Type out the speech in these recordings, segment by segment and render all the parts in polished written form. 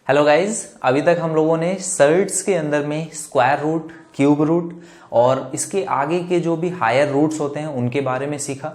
Hello guys, अभी तक हम लोगों ने सर्ट्स के अंदर में स्क्वायर रूट, क्यूब रूट और इसके आगे के जो भी हायर रूट्स होते हैं उनके बारे में सीखा।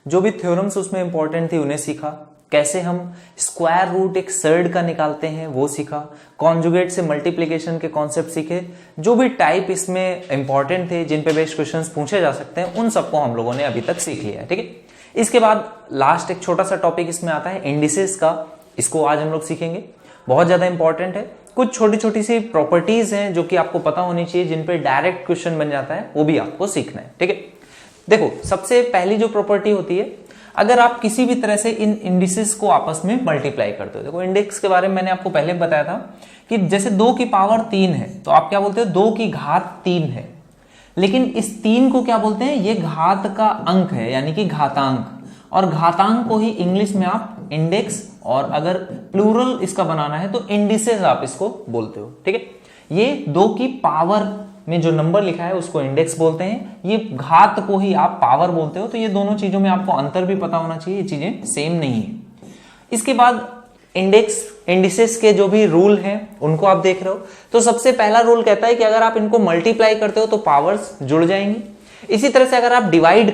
जो भी थ्योरम्स उसमें इंपॉर्टेंट थी उन्हें सीखा। कैसे हम स्क्वायर रूट एक सर्ड का निकालते हैं वो सीखा। कॉन्जुगेट से मल्टीप्लिकेशन के कॉन्सेप्ट सीखे। जो भी टाइप इसमें इंपॉर्टेंट थे, जिन पे बेस्ड क्वेश्चंस पूछे जा सकते हैं, उन सबको हम लोगों ने अभी तक सीख लिया है। ठीक है, इसके बाद लास्ट एक छोटा सा टॉपिक इसमें आता है इंडिसेस का। इसको आज हम लोग सीखेंगे, बहुत ज्यादा इंपॉर्टेंट है। कुछ छोटी छोटी सी प्रॉपर्टीज हैं जो कि आपको पता होनी चाहिए, जिन पे डायरेक्ट क्वेश्चन बन जाता है, वो भी आपको सीखना है। ठीक है, देखो सबसे पहली जो प्रॉपर्टी होती है, अगर आप किसी भी तरह से इन इंडिसेस को आपस में मल्टीप्लाई करते हो। देखो इंडेक्स के बारे में मैंने आपको पहले बताया था कि जैसे 2 की पावर 3 है तो आप क्या बोलते हो, 2 की घात 3 है। लेकिन इस 3 को क्या बोलते हैं, ये घात का अंक है, यानी कि घातांक। और घातांक को ही इंग्लिश में आप इंडेक्स, और अगर प्लूरल इसका बनाना है तो इंडिसेस आप इसको बोलते हो। ठीक है, ये 2 की पावर में जो नंबर लिखा है उसको इंडेक्स बोलते हैं, ये घात को ही आप पावर बोलते हो। तो ये दोनों चीजों में आपको अंतर भी पता होना चाहिए, ये चीजें सेम नहीं है। इसके बाद इंडेक्स, इंडिसेस के जो भी रूल हैं उनको आप देख रहे हो। तो सबसे पहला रूल कहता है कि अगर आप इनको मल्टीप्लाई करते हो तो पावर्स जुड़ जाएंगी। इसी तरह से अगर आप डिवाइड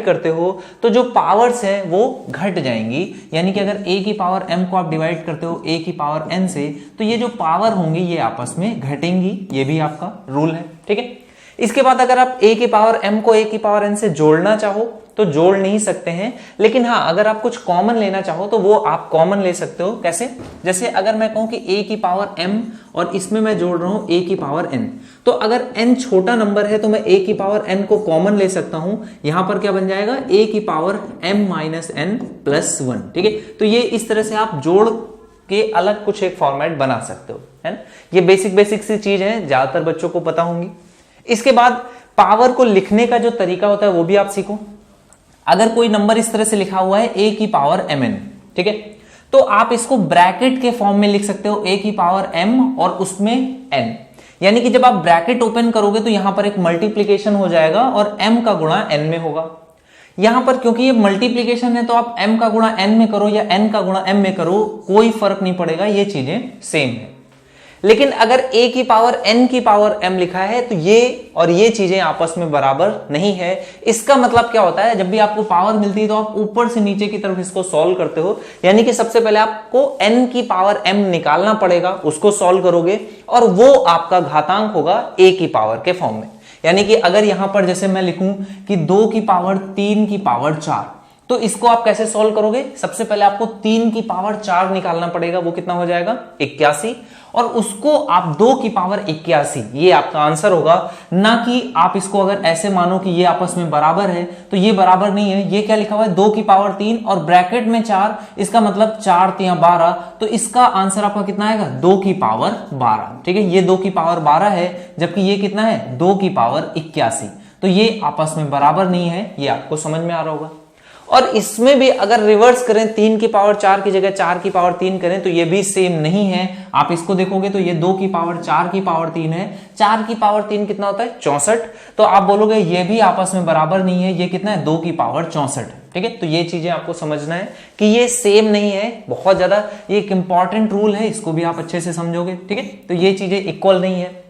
करते हो, तो जो पावर्स है वो घट जाएंगी। यानी कि अगर a की पावर m को आप डिवाइड करते हो a की पावर n से, तो ये जो पावर होंगी ये आपस में घटेंगी। ये भी आपका रूल है। ठीक है, इसके बाद अगर आप a की पावर m को a की पावर n से जोड़ना चाहो तो जोड़ नहीं सकते हैं। लेकिन हाँ, अगर आप कुछ कॉमन लेना चाहो तो वो आप कॉमन ले सकते हो। कैसे? जैसे अगर मैं कहूं कि a की पावर m और इसमें मैं जोड़ रहा हूं a की पावर n, तो अगर n छोटा नंबर है तो मैं a की पावर n को कॉमन ले सकता हूं। यहां पर क्या बन जाएगा, a की power m minus n plus 1। ठीक है, तो ये इस तरह से आप जोड़ के अलग कुछ एक फॉर्मेट बना सकते हो, है ना। ये बेसिक सी चीज है, ज्यादातर बच्चों को पता होंगी। इसके बाद पावर को लिखने का जो तरीका होता है वो भी आप सीखो। अगर कोई नंबर इस तरह से लिखा हुआ है a की पावर mn, ठीक है, तो आप इसको ब्रैकेट के फॉर्म में लिख सकते हो, a की पावर m और उसमें n। यानी कि जब आप ब्रैकेट ओपन करोगे तो यहां पर एक मल्टीप्लीकेशन हो जाएगा और m का गुणा n में होगा। यहां पर क्योंकि ये मल्टीप्लीकेशन है तो आप m का गुणा n में करो या n का गुणा m में करो, कोई फर्क नहीं पड़ेगा, ये चीजें सेम है। लेकिन अगर a की पावर n की पावर m लिखा है तो ये और ये चीजें आपस में बराबर नहीं है। इसका मतलब क्या होता है, जब भी आपको पावर मिलती है तो आप ऊपर से नीचे की तरफ इसको सॉल्व करते हो। यानी कि सबसे पहले आपको n की पावर m निकालना पड़ेगा, उसको सॉल्व करोगे और वो आपका घातांक होगा a की पावर के फॉर्म में। यानी कि अगर यहां पर जैसे मैं लिखूं कि 2 की पावर 3 की पावर 4, तो इसको आप कैसे सॉल्व करोगे, सबसे पहले आपको 3 की पावर 4 निकालना पड़ेगा, वो कितना हो जाएगा 81, और उसको आप 2 की पावर 81, ये आपका आंसर होगा। ना कि आप इसको अगर ऐसे मानो कि ये आपस में बराबर है, तो ये बराबर नहीं है। ये क्या लिखा हुआ है, 2 की पावर 3 और ब्रैकेट में 4, इसका मतलब 4 3 12, तो इसका आंसर आपका कितना आएगा, 2 की पावर 12। ठीक है, ये 2 की पावर 12 है, जबकि ये कितना है, 2 की पावर 81। तो ये आपस में बराबर नहीं है, ये आपको समझ में आ रहा होगा। और इसमें भी अगर रिवर्स करें, 3 की पावर 4 की जगह 4 की पावर 3 करें तो ये भी सेम नहीं है। आप इसको देखोगे तो ये 2 की पावर 4 की पावर 3 है, 4 की पावर 3 कितना होता है, 64। तो आप बोलोगे ये भी आपस में बराबर नहीं है, ये कितना है, 2 की पावर 64। ठीक है, तो ये चीजें आपको समझना है कि ये सेम नहीं है। बहुत ज्यादा ये एक इंपॉर्टेंट रूल है, इसको भी आप अच्छे से समझोगे। ठीक है, तो ये चीजें इक्वल नहीं है।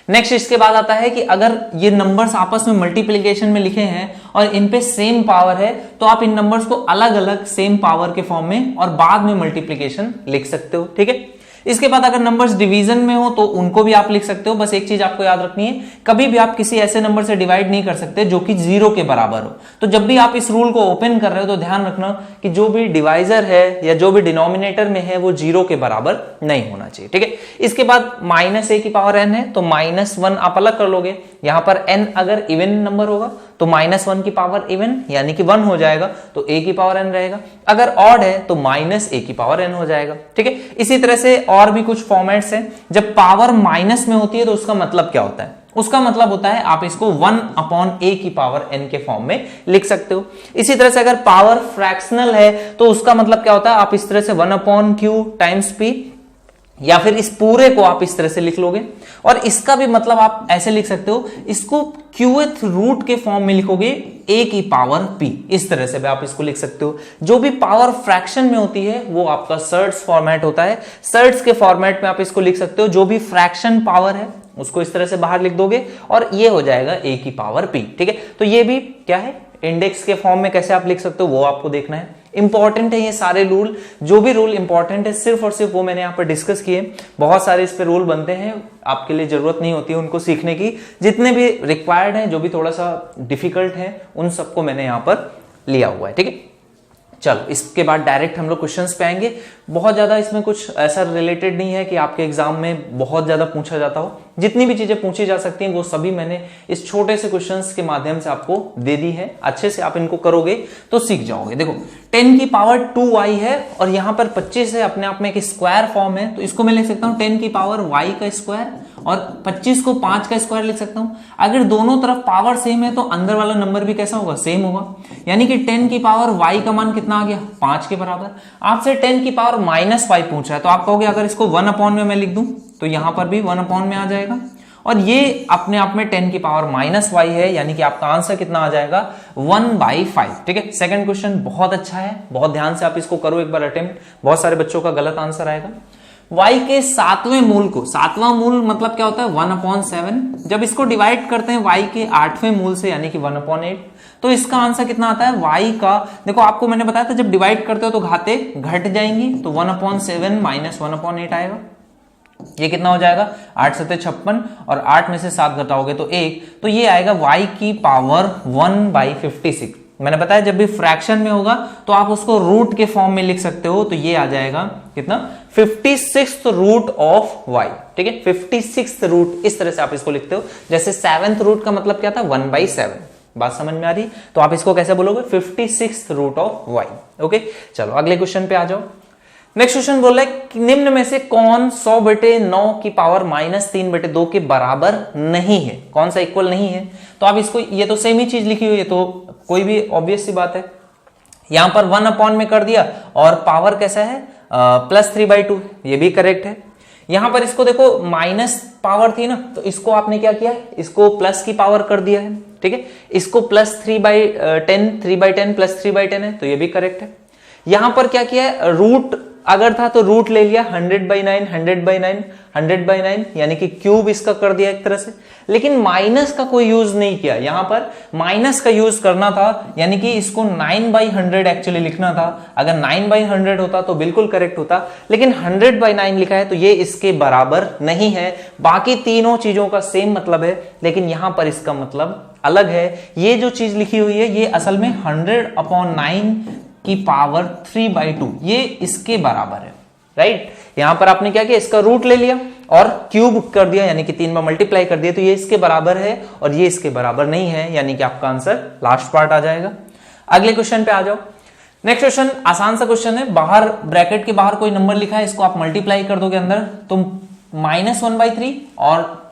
नेक्स्ट इसके बाद आता है कि अगर ये नंबर्स आपस में मल्टीप्लिकेशन में लिखे हैं और इन पे सेम पावर है, तो आप इन नंबर्स को अलग अलग सेम पावर के फॉर्म में और बाद में मल्टीप्लिकेशन लिख सकते हो। ठीक है, इसके बाद अगर नंबर्स डिवीजन में हो तो उनको भी आप लिख सकते हो। बस एक चीज आपको याद रखनी है, कभी भी आप किसी ऐसे नंबर से डिवाइड नहीं कर सकते जो कि 0 के बराबर हो। तो जब भी आप इस रूल को ओपन कर रहे हो तो ध्यान रखना कि जो भी डिवाइजर है या जो भी डिनोमिनेटर में है वो 0 के बराबर नहीं होना चाहिए। ठीक है, इसके बाद -a की पावर n है तो -1 आप अलग कर लोगे। यहां पर n अगर इवन नंबर होगा तो -1 की पावर इवन यानी कि 1 हो जाएगा, तो a की पावर n रहेगा। अगर ऑड है तो -a की पावर n हो जाएगा। ठीक है, इसी तरह से और भी कुछ फॉर्मेट्स हैं। जब पावर माइनस में होती है तो उसका मतलब क्या होता है, उसका मतलब होता है आप इसको 1/a की पावर n के फॉर्म में लिख सकते हो। इसी तरह से अगर पावर फ्रैक्शनल है तो उसका मतलब क्या होता है, आप इस तरह से 1/q टाइम्स p या फिर इस पूरे को आप इस तरह से लिख लोगे, और इसका भी मतलब आप ऐसे लिख सकते हो, इसको क्यूएथ रूट के फॉर्म में लिखोगे a की पावर p, इस तरह से भी आप इसको लिख सकते हो। जो भी पावर फ्रैक्शन में होती है वो आपका सर्ट्स फॉर्मेट होता है। सर्ट्स के फॉर्मेट में आप इसको लिख सकते हो, जो भी फ्रैक्शन पावर है उसको इस तरह से बाहर लिख दोगे और ये हो जाएगा a की पावर p। ठीक है, तो ये भी क्या है, इंडेक्स के फॉर्म में कैसे आप लिख सकते हो वो आपको देखना है। इंपॉर्टेंट है ये सारे रूल, जो भी रूल इंपॉर्टेंट है सिर्फ और सिर्फ वो मैंने यहाँ पर डिस्कस किए। बहुत सारे इस पे रूल बनते हैं, आपके लिए जरूरत नहीं होती है उनको सीखने की। जितने भी रिक्वायर्ड हैं, जो भी थोड़ा सा डिफिकल्ट है, उन सबको मैंने यहाँ पर लिया हुआ है। ठीक है, चलो इसके बाद डायरेक्ट हम लोग क्वेश्चंस पे आएंगे। बहुत ज्यादा इसमें कुछ ऐसा रिलेटेड नहीं है कि आपके एग्जाम में बहुत ज्यादा पूछा जाता हो। जितनी भी चीजें पूछी जा सकती हैं वो सभी मैंने इस छोटे से क्वेश्चंस के माध्यम से आपको दे दी है। अच्छे से आप इनको करोगे तो सीख जाओगे। देखो 10 की पावर 2y है और यहाँ पर 25 है, अपने आप में एक स्क्वायर फॉर्म है, तो इसको मैं लिख सकता हूँ 10 की पावर y का स्क्वायर, और 25 को 5 का स्क्वायर लिख सकता हूँ। अगर दोनों तरफ पावर सेम है तो अंदर वाला नंबर भी कैसा होगा, सेम होगा। यानी कि 10 की पावर y का मान कितना आ गया, 5 के बराबर। आपसे 10 की पावर -5 पूछा है, तो आप कहोगे अगर इसको 1 अपॉन में मैं लिख दूं तो यहां पर भी 1 अपॉन में आ जाएगा, और ये अपने आप में 10 की पावर -y है, यानी कि आपका आंसर कितना आ जाएगा, 1/5। ठीक है, सेकंड क्वेश्चन बहुत अच्छा है, बहुत ध्यान से आप इसको करो एक बार अटेम्प्ट। बहुत सारे बच्चों का गलत आंसर आएगा। y के 7वें मूल को, 7वां मूल मतलब क्या होता है, 1/7। जब इसको डिवाइड करते हैं y के 8वें मूल से, यानी कि 1/8, तो इसका आंसर कितना आता है, y का, देखो आपको मैंने बताया था जब डिवाइड करते हो तो घाते घट जाएंगी, तो 1/7 - 1/8 आएगा। ये कितना हो जाएगा, 8 × 7 = 56, और 8 में से 7 घटाओगे तो 1, तो ये आएगा y की पावर 1/56। मैंने बताया जब भी फ्रैक्शन में होगा तो आप उसको रूट के फॉर्म में लिख सकते हो, तो ये आ जाएगा कितना, 56th रूट ऑफ y। ठीक है, 56th रूट, इस तरह से आप इसको लिखते हो। जैसे 7th रूट का मतलब क्या था, 1/7। बात समझ में आ रही, तो आप इसको कैसे बोलोगे, 56th root of y। Okay, चलो अगले क्वेश्चन पे आ जाओ। नेक्स्ट क्वेश्चन बोल रहा है कि निम्न में से कौन 100/9 की पावर -3/2 के बराबर नहीं है, कौन सा इक्वल नहीं है। तो आप इसको, ये तो सेम ही चीज लिखी हुई है, तो कोई भी ऑब्वियस सी बात है। यहां पर 1 अपॉन में कर दिया, और पावर कैसा है, +3/2, ये भी करेक्ट है। यहां पर इसको देखो माइनस पावर थी ना, तो इसको आपने क्या किया है, इसको प्लस की पावर कर दिया है। ठीक है, इसको +3/10, 3/10 + 3/10 है, तो ये भी करेक्ट है। यहां पर क्या किया है, रूट अगर था तो रूट ले लिया, 100/9, 100/9, 100/9, यानी कि क्यूब इसका कर दिया एक तरह से। लेकिन माइनस का कोई यूज नहीं किया, यहां पर माइनस का यूज करना था, यानी कि इसको 9/100 एक्चुअली लिखना था। अगर 9/100 होता तो बिल्कुल करेक्ट होता, लेकिन 100/9 लिखा है, तो ये इसके बराबर नहीं है। बाकी तीनों चीजों का सेम मतलब है, लेकिन यहां पर इसका मतलब अलग है। ये जो चीज लिखी हुई है ये असल में 100/9 की पावर 3/2, ये इसके बराबर है। राइट, यहां पर आपने क्या किया, इसका रूट ले लिया और क्यूब कर दिया, यानी कि 3 बार मल्टीप्लाई कर दिया, तो ये इसके बराबर है और ये इसके बराबर नहीं है, यानी कि आपका आंसर लास्ट पार्ट आ जाएगा। अगले क्वेश्चन पे आ जाओ। नेक्स्ट क्वेश्चन आसान सा क्वेश्चन है, बाहर ब्रैकेट के बाहर कोई नंबर लिखा है, इसको आप मल्टीप्लाई कर दोगे अंदर, तो -1/3 और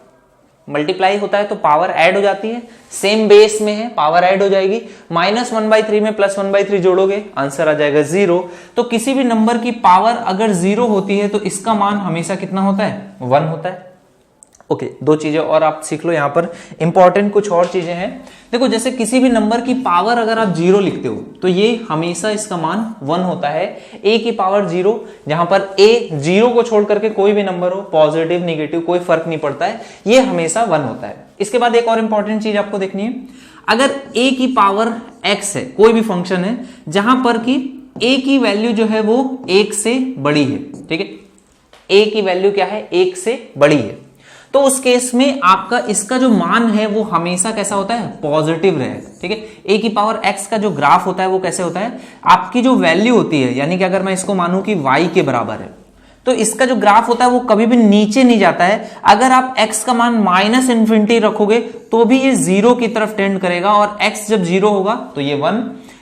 मल्टीप्लाई होता है तो पावर ऐड हो जाती है, सेम बेस में है, पावर ऐड हो जाएगी। -1/3 में +1/3 जोड़ोगे, आंसर आ जाएगा 0। तो किसी भी नंबर की पावर अगर 0 होती है तो इसका मान हमेशा कितना होता है, 1 होता है। ओके, दो चीजें और आप सीख लो, यहां पर इंपॉर्टेंट कुछ और चीजें हैं। देखो जैसे किसी भी नंबर की पावर अगर आप 0 लिखते हो तो ये हमेशा इसका मान 1 होता है। a की पावर 0, जहां पर a 0 को छोड़ करके कोई भी नंबर हो, पॉजिटिव नेगेटिव कोई फर्क नहीं पड़ता है, ये हमेशा 1 होता है। इसके बाद एक और इंपॉर्टेंट चीज आपको देखनी है, अगर a की पावर x है, कोई भी फंक्शन है जहां पर कि a की वैल्यू जो है वो 1 से बड़ी है, ठीक है, a की वैल्यू क्या है, 1 से बड़ी है, तो उस केस में आपका इसका जो मान है वो हमेशा कैसा होता है, पॉजिटिव रहेगा। ठीक है, a की पावर x का जो ग्राफ होता है वो कैसे होता है, आपकी जो वैल्यू होती है, यानी कि अगर मैं इसको मानूं कि y के बराबर है, तो इसका जो ग्राफ होता है वो कभी भी नीचे नहीं जाता है। अगर आप x का मान -∞ रखोगे तो भी ये 0 की तरफ टेंड करेगा, और x जब 0 होगा तो ये 1,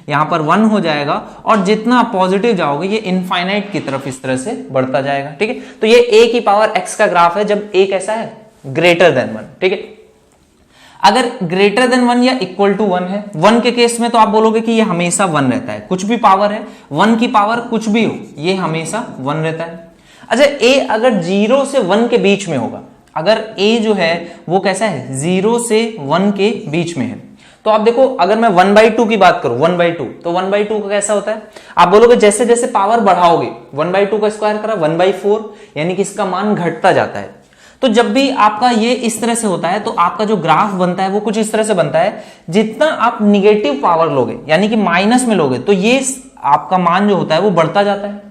यहां पर 1 हो जाएगा, और जितना आप पॉजिटिव जाओगे ये इनफाइनाइट की तरफ इस तरह से बढ़ता जाएगा। ठीक है, तो ये a की पावर x का ग्राफ है जब a कैसा है, ग्रेटर देन 1। ठीक है, अगर ग्रेटर देन 1 या इक्वल टू 1 है, 1 के केस में तो आप बोलोगे कि ये हमेशा 1 रहता है, कुछ भी पावर है, 1 की पावर कुछ भी हो ये हमेशा 1 रहता है। अच्छा a अगर 0 से 1 के बीच में होगा, अगर a जो है वो कैसा है 0 से 1 के बीच में है, तो आप देखो अगर मैं 1/2 की बात करूं 1/2 तो 1/2 का कैसा होता है, आप बोलोगे जैसे जैसे पावर बढ़ाओगे 1/2 का स्क्वायर करा 1/4, यानी कि इसका मान घटता जाता है। तो जब भी आपका ये इस तरह से होता है तो आपका जो ग्राफ बनता है वो कुछ इस तरह से बनता है, जितना आप निगेटिव पावर लोगे यानी कि माइनस में लोगे तो ये आपका मान जो होता है वो बढ़ता जाता है,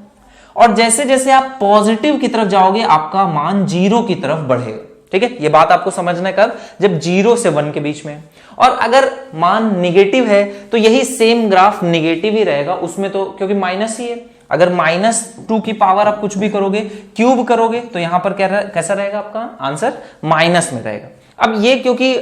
और जैसे जैसे आप पॉजिटिव की तरफ जाओगे आपका मान 0 की तरफ बढ़ेगा। ठीक है, ये बात आपको समझना है कब, जब 0 से 1 के बीच में है। और अगर मान निगेटिव है तो यही सेम ग्राफ निगेटिव ही रहेगा, उसमें तो क्योंकि माइनस ही है। अगर -2 की पावर आप कुछ भी करोगे, क्यूब करोगे, तो यहां पर कैसा रहेगा, आपका आंसर माइनस में रहेगा। अब ये क्योंकि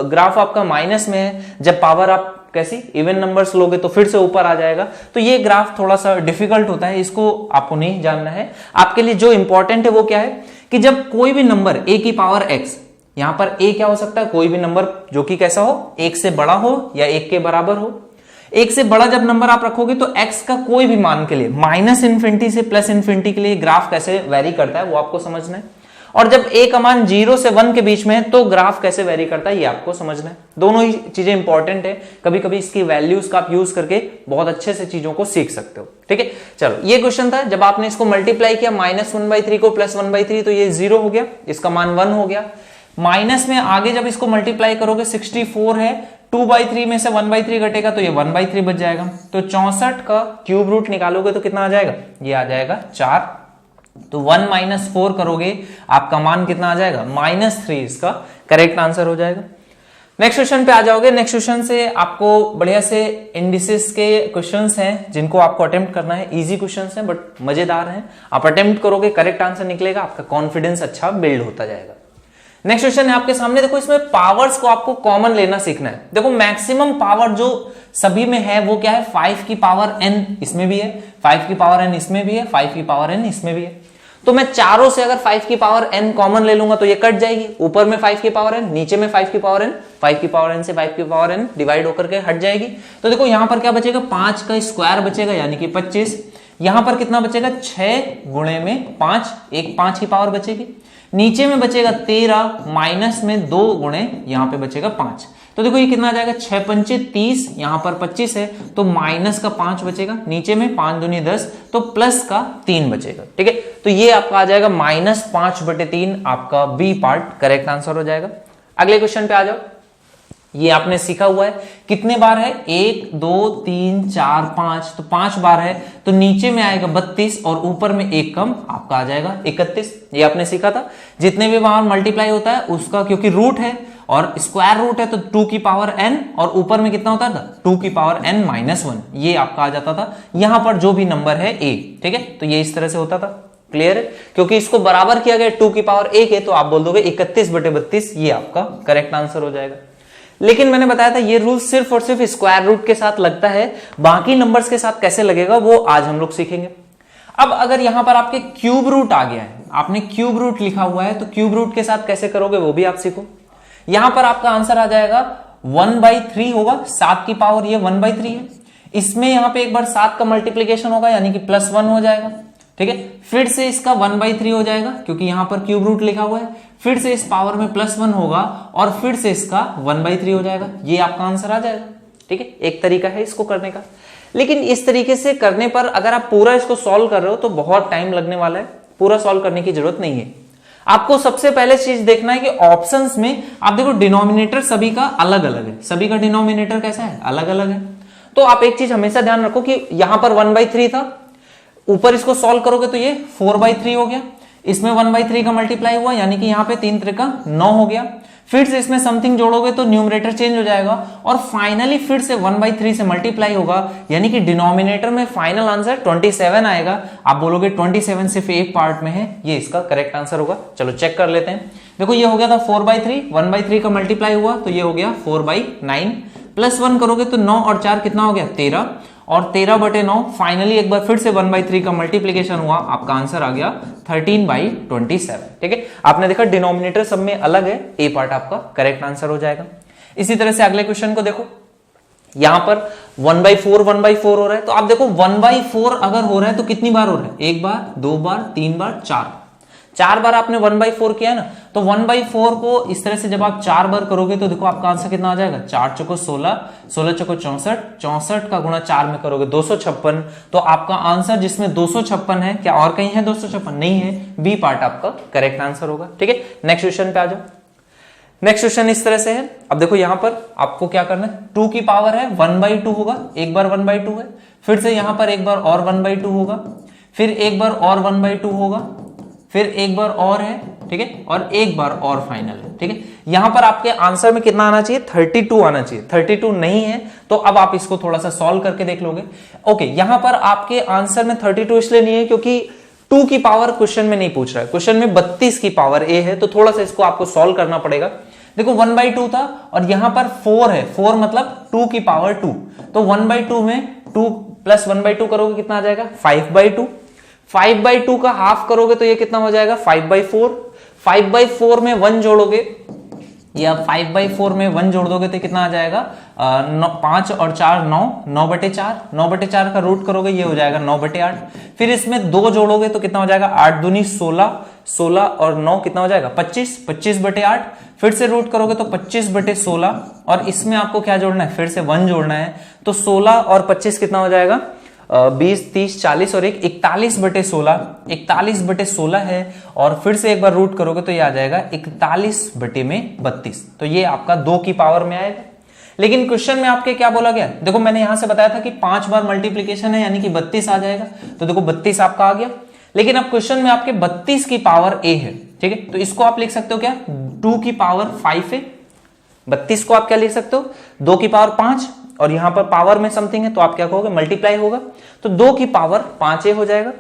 ग्राफ आपका माइनस में है, जब पावर आप कैसी इवन नंबर्स लोगे तो फिर से ऊपर आ जाएगा, तो ये ग्राफ थोड़ा सा डिफिकल्ट होता है, इसको आपको नहीं जानना है। आपके लिए जो इंपॉर्टेंट है वो क्या है कि जब कोई भी नंबर a की पावर x, यहां पर a क्या हो सकता है, कोई भी नंबर जो कि कैसा हो, 1 से बड़ा हो या 1 के बराबर हो। 1 से बड़ा जब नंबर आप रखोगे तो x का कोई भी मान के लिए -∞ से +∞ के लिए ग्राफ कैसे वेरी करता है वो आपको समझना है। और जब a का मान 0 से 1 के बीच में है तो ग्राफ कैसे वेरी करता है ये आपको समझना है। दोनों ही चीजें इंपॉर्टेंट है, कभी कभी इसकी वैल्यूज का आप यूज करके बहुत अच्छे से चीजों को सीख सकते हो। ठीक है, चलो ये क्वेश्चन था, जब आपने इसको मल्टीप्लाई किया -1/3 को +1/3 तो ये 0 हो गया, इसका मान 1 हो गया। माइनस में आगे जब इसको मल्टीप्लाई करोगे 64 है, 2/3 में से 1/3 घटेगा तो ये 1/3 बच जाएगा। तो 64 का क्यूब रूट निकालोगे तो कितना आ जाएगा, ये आ जाएगा 4। तो 1 - 4 करोगे आपका मान कितना आ जाएगा, -3 इसका करेक्ट आंसर हो जाएगा। नेक्स्ट क्वेश्चन पे आ जाओगे। नेक्स्ट क्वेश्चन से आपको बढ़िया से इंडिसेस के क्वेश्चंस हैं जिनको आपको अटेम्प्ट करना है। इजी क्वेश्चंस हैं बट मजेदार हैं, आप अटेम्प्ट करोगे करेक्ट आंसर निकलेगा, आपका कॉन्फिडेंस अच्छा बिल्ड होता जाएगा। नेक्स्ट क्वेश्चन है आपके सामने, देखो इसमें पावर्स को आपको कॉमन लेना सीखना है। देखो मैक्सिमम पावर जो सभी में है वो क्या है, 5 की पावर n इसमें भी है, 5 की पावर n इसमें भी है, 5 की पावर n इसमें भी है। तो मैं चारों से अगर 5 की पावर n कॉमन ले लूंगा तो ये कट जाएगी, ऊपर में 5 की पावर n, नीचे में 5 की पावर n, 5 की पावर n से 5 की पावर n डिवाइड होकर के हट जाएगी। तो देखो यहां पर क्या बचेगा, 5 का स्क्वायर बचेगा यानी कि 25। यहां पर कितना बचेगा, 6 गुणे में 5, एक 5 की पावर बचेगी। नीचे में बचेगा 13, माइनस में 2 गुणे यहां पे बचेगा 5। तो देखो ये कितना आ जाएगा, 6 पंचे 30, यहां पर 25 है तो माइनस का 5 बचेगा, नीचे में 5 दूनी 10 तो प्लस का 3 बचेगा। ठीक है, तो ये आपका आ जाएगा -5/3, आपका बी पार्ट करेक्ट आंसर हो जाएगा। अगले क्वेश्चन पे आ जाओ। ये आपने सीखा हुआ है, कितने बार है, 1 2 3 4 5, तो 5 बार है तो नीचे में आएगा 32 और ऊपर में एक कम आपका आ जाएगा 31। ये आपने सीखा था, जितने भी बार मल्टीप्लाई होता है उसका क्योंकि रूट है और स्क्वायर रूट है तो 2 की पावर n और ऊपर में कितना होता था, 2 की पावर n -1, ये आपका आ जाता था। यहां पर जो भी नंबर है a, ठीक है, तो ये इस तरह से होता था। क्लियर है, क्योंकि इसको बराबर किया गया 2 की पावर 1 है तो आप बोल दोगे 31/32, ये आपका करेक्ट आंसर हो जाएगा। लेकिन मैंने बताया था ये रूल सिर्फ और सिर्फ स्क्वायर रूट के साथ लगता है, बाकी नंबर्स के साथ कैसे लगेगा वो आज हम लोग सीखेंगे। अब अगर यहां पर आपके क्यूब रूट आ गया है, आपने क्यूब रूट लिखा हुआ है तो क्यूब रूट के साथ कैसे करोगे वो भी आप सीखो। यहां पर आपका आंसर आ जाएगा 1/3 होगा, 7 की पावर ये 1/3 है। इसमें यहां पे एक बार 7 का मल्टीप्लीकेशन होगा यानी कि +1 हो जाएगा। ठीक है, फिर से इसका 1/3 हो जाएगा क्योंकि यहां पर क्यूब रूट लिखा हुआ है, फिर से इस पावर में +1 होगा और फिर से इसका 1/3 हो जाएगा, ये आपका आंसर आ जाएगा। ठीक है, एक तरीका है इसको करने का, लेकिन इस तरीके से करने पर अगर आप पूरा इसको सॉल्व कर रहे हो तो बहुत टाइम लगने वाला है, पूरा सॉल्व करने की जरूरत नहीं है। आपको सबसे पहले चीज देखना है कि ऑप्शंस में आप देखो डिनोमिनेटर सभी का अलग अलग है, सभी का डिनोमिनेटर कैसा है, अलग अलग है। तो आप एक चीज हमेशा ध्यान रखो कि यहां पर 1/3 था, ऊपर इसको सॉल्व करोगे तो ये 4/3 हो गया, इसमें 1/3 का मल्टीप्लाई हुआ यानी कि यहां पे 3 त्रिका 9 हो गया, फिर से इसमें समथिंग जोड़ोगे तो न्यूमरेटर चेंज हो जाएगा और फाइनली फिर से 1/3 से मल्टीप्लाई होगा यानी कि डिनोमिनेटर में फाइनल आंसर 27 आएगा। आप बोलोगे 27 सिर्फ एक पार्ट में है, ये इसका करेक्ट आंसर होगा। चलो चेक कर लेते हैं। देखो ये हो गया था 4/3, 1/3 का मल्टीप्लाई हुआ तो ये हो गया 4/9, +1 करोगे तो 9 और 4 कितना हो गया 13 और 13/9, फाइनली एक बार फिर से 1/3 का मल्टीप्लीकेशन हुआ, आपका आंसर आ गया 13/27। ठीक है, आपने देखा डिनोमिनेटर सब में अलग है, ए पार्ट आपका करेक्ट आंसर हो जाएगा। इसी तरह से अगले क्वेश्चन को देखो। यहां पर 1/4 1/4 हो रहा है, तो आप देखो 1/4 अगर हो रहा है तो कितनी बार हो रहा है, एक बार, दो बार, तीन बार, चार बार आपने 1/4 किया ना, तो 1/4 को इस तरह से जब आप 4 बार करोगे तो देखो आपका आंसर कितना आ जाएगा, 4 चौको 16, 16 चौको 64, 64 का गुणा 4 में करोगे 256। तो आपका आंसर जिसमें 256 है, क्या और कहीं है 256? नहीं है, बी पार्ट आपका करेक्ट आंसर होगा। ठीक है, नेक्स्ट क्वेश्चन पे आ जाओ। नेक्स्ट क्वेश्चन इस तरह से है, अब देखो यहां पर आपको क्या करना है, 2 की पावर है 1/2 होगा, एक बार 1/2 है, फिर से यहां पर एक बार और 1/2 होगा, फिर एक बार और 1/2 होगा, फिर एक बार और है, ठीक है, और एक बार और फाइनल है। ठीक है, यहां पर आपके आंसर में कितना आना चाहिए, 32 आना चाहिए। 32 नहीं है तो अब आप इसको थोड़ा सा सॉल्व करके देख लोगे। ओके, यहां पर आपके आंसर में 32 इसलिए नहीं है क्योंकि 2 की पावर क्वेश्चन में नहीं पूछ रहा है, क्वेश्चन में 32 की पावर ए है, तो थोड़ा सा इसको आपको सॉल्व करना पड़ेगा। देखो 1/2 था और यहां पर 4 है, 4 मतलब 2 की पावर 2, तो 1/2 में 2 प्लस 1/2 करोगे कितना आ जाएगा, 5/2। 5/2 का हाफ करोगे तो ये कितना हो जाएगा, 5/4। 5/4 में 1 जोड़ोगे, या 5/4 में 1 जोड़ दोगे तो कितना आ जाएगा, 5 और 4 9, 9/4, 9/4 का रूट करोगे ये हो जाएगा 9/8। फिर इसमें 2 जोड़ोगे तो कितना हो जाएगा, 8 दूनी 16, 16 और 9 कितना हो जाएगा 25, 25/8। फिर से रूट करोगे तो 25/16, और इसमें आपको क्या जोड़ना है, फिर से 1 जोड़ना है, तो 16 और 25 कितना हो जाएगा, 20, 30, 40 और 1 41/16, 41/16 है, और फिर से एक बार रूट करोगे तो ये आ जाएगा 41/32। तो ये आपका 2 की पावर में आएगा। लेकिन क्वेश्चन में आपके क्या बोला गया, देखो मैंने यहां से बताया था कि 5 बार मल्टीप्लीकेशन है यानी कि 32 आ जाएगा, तो देखो 32 आपका आ गया। लेकिन अब क्वेश्चन में आपके 32 की पावर ए है, ठीक है, तो इसको आप लिख सकते हो क्या, 2 की पावर 5 है। 32 को आप क्या लिख सकते हो, 2 की पावर 5, और यहां पर पावर में समथिंग है तो आप क्या कहोगे, मल्टीप्लाई होगा, तो 2 की पावर 5a हो जाएगा।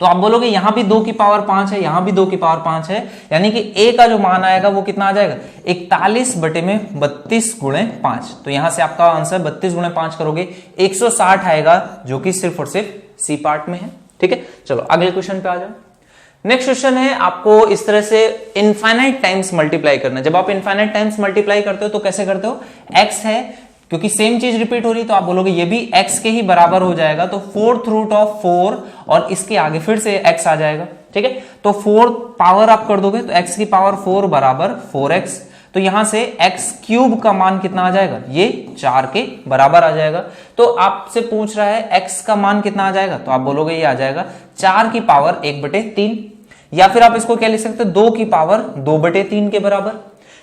तो आप बोलोगे यहां भी 2 की पावर 5 है, यहां भी 2 की पावर 5 है, यानी कि a का जो मान आएगा वो कितना आ जाएगा, 41/32 गुणे 5। तो यहां से आपका आंसर 32 गुणे 5 करोगे 160 आएगा, जो कि सिर्फ और सिर्फ सी पार्ट में है। ठीक है, चलो अगले क्वेश्चन पे आ जाओ। नेक्स्ट क्वेश्चन है, आपको इस तरह से इनफाइनाइट टाइम्स मल्टीप्लाई करना है। जब आप इनफाइनाइट टाइम्स मल्टीप्लाई करते हो तो कैसे करते हो, x है, क्योंकि सेम चीज रिपीट हो रही है तो आप बोलोगे ये भी x के ही बराबर हो जाएगा, तो 4th रूट ऑफ 4 और इसके आगे फिर से x आ जाएगा। ठीक है, तो 4 पावर आप कर दोगे तो x की पावर 4 बराबर 4x, तो यहां से x क्यूब का मान कितना आ जाएगा, ये 4 के बराबर आ जाएगा। तो आपसे पूछ रहा है x का मान कितना आ जाएगा, तो आप बोलोगे ये आ जाएगा 4 की पावर 1/3, या फिर आप इसको क्या लिख सकते हो, 2 की पावर 2/3 के बराबर।